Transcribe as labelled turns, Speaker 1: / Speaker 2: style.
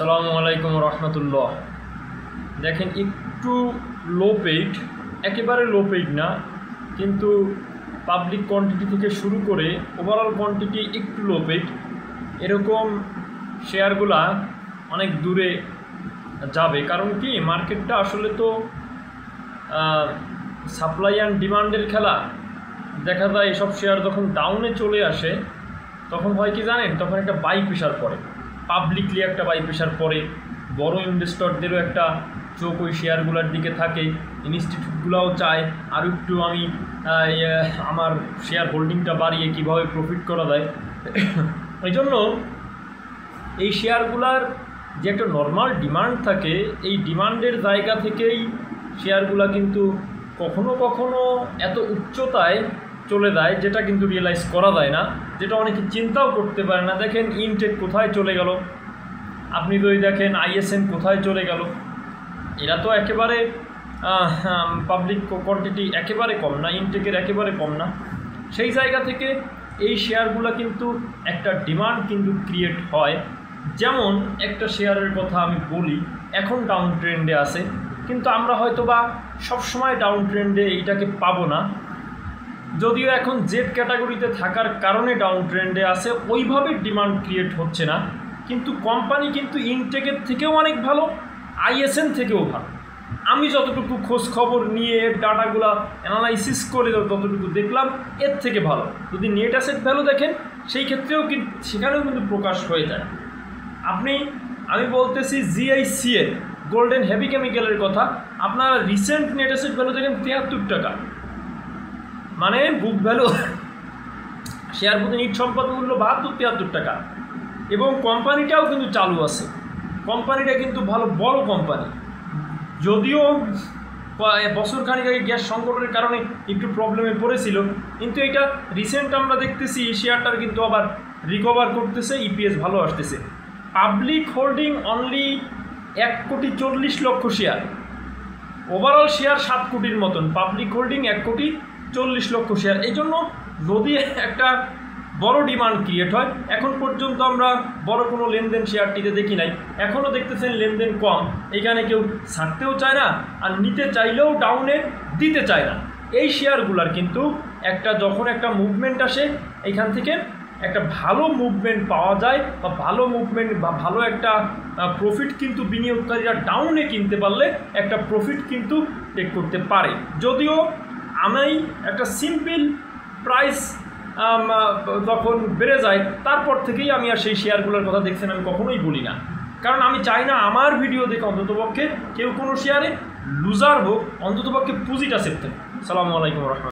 Speaker 1: আসসালামু আলাইকুম রহমতুল্লাহ। দেখেন একটু লো পেইড, একেবারে লো পেইড না, কিন্তু পাবলিক কোয়ান্টিটি থেকে শুরু করে ওভারঅল কোয়ান্টিটি একটু লো পেইড, এরকম শেয়ারগুলা অনেক দূরে যাবে। কারণ কি, মার্কেটটা আসলে তো সাপ্লাই অ্যান্ড ডিমান্ডের খেলা। দেখা যায় এসব শেয়ার যখন ডাউনে চলে আসে তখন হয় কি জানেন, তখন একটা বাই প্রেশার পড়ে, পাবলিকলি একটা বাই প্রেশার পড়ে, বড় ইনভেস্টরদেরও একটা চোখ ওই শেয়ারগুলোর দিকে থাকে, ইনস্টিটিউটগুলোও চায় আর একটু আমি আমার শেয়ার হোল্ডিংটা বাড়িয়ে কীভাবে প্রফিট করা যায়। এই জন্য এই শেয়ারগুলার যে একটা নর্মাল ডিমান্ড থাকে, এই ডিমান্ডের জায়গা থেকেই শেয়ারগুলা কিন্তু কখনো কখনো এত উচ্চতায় চলে যায় যেটা কিন্তু রিয়েলাইজ করা যায় না, যেটা অনেকে চিন্তাও করতে পারে না। দেখেন ইনটেক কোথায় চলে গেল, আপনি যদি দেখেন আইএসএন কোথায় চলে গেল। এরা তো একেবারে পাবলিক কোয়ান্টিটি একেবারে কম না, ইনটেকের একেবারে কম না। সেই জায়গা থেকে এই শেয়ারগুলো কিন্তু একটা ডিমান্ড কিন্তু ক্রিয়েট হয়। যেমন একটা শেয়ারের কথা আমি বলি, এখন ডাউন ট্রেন্ডে আছে, কিন্তু আমরা হয়তো বা সবসময় ডাউন ট্রেন্ডে এইটাকে পাবো না। যদিও এখন জেড ক্যাটাগরিতে থাকার কারণে ডাউন ট্রেন্ডে আছে, ওইভাবে ডিমান্ড ক্রিয়েট হচ্ছে না, কিন্তু কোম্পানি কিন্তু ইনটেকের থেকেও অনেক ভালো, আইএসএন থেকেও ভালো। আমি যতটুকু খোঁজ খবর নিয়ে এর ডাটাগুলো অ্যানালাইসিস করে ততটুকু দেখলাম এর থেকে ভালো। যদি নেট অ্যাসেট ভ্যালু দেখেন সেই ক্ষেত্রেও কিন্তু সেখানেও কিন্তু প্রকাশ হয়ে যায়। আমি বলতেছি জিআইসিএল গোল্ডেন হেভি কেমিক্যালের কথা, আপনারা রিসেন্ট নেট অ্যাসেট ভ্যালু দেখেন 73 টাকা, মানে বুক ভ্যালু শেয়ার প্রতি নিট সম্পদ মূল্য 72-73 টাকা, এবং কোম্পানিটাও কিন্তু চালু আছে। কোম্পানিটা কিন্তু ভালো বড় কোম্পানি, যদিও বছর খানিক আগে গ্যাস সংকটের কারণে একটু প্রবলেমে পড়েছিল, কিন্তু এটা রিসেন্ট আমরা দেখতেছি শেয়ারটার কিন্তু আবার রিকভার করতেছে, ইপিএস ভালো আসতেছে। Public holding only 1,40,00,000 share, overall share 7 কোটির মতন, পাবলিক হোল্ডিং 1,40,00,000 শেয়ার। এই জন্য যদি একটা বড় ডিমান্ড ক্রিয়েট হয়, এখন পর্যন্ত আমরা বড় কোনো লেনদেন শেয়ারটিতে দেখি নাই, এখনও দেখতেছেন লেনদেন কম, এখানে কেউ ছাড়তেও চায় না আর নিতে চাইলেও ডাউনে দিতে চায় না। এই শেয়ারগুলার কিন্তু যখন একটা মুভমেন্ট আসে, এখান থেকে একটা ভালো মুভমেন্ট পাওয়া যায়, বা ভালো মুভমেন্ট বা ভালো একটা প্রফিট কিন্তু বিনিয়োগকারীরা ডাউনে কিনতে পারলে একটা প্রফিট কিন্তু টেক করতে পারে। যদিও আমি একটা সিম্পল প্রাইস যখন বেড়ে যায় তারপর থেকেই আমি আর সেই শেয়ারগুলোর কথা দেখছেন আমি কখনোই বলি না, কারণ আমি চাই না আমার ভিডিও দেখে অন্ততপক্ষে কেউ কোনো শেয়ারে লুজার হোক, অন্ততপক্ষে পুঁজিটা সেফ থাকে। আসসালামু আলাইকুম রহমতুল্লাহ।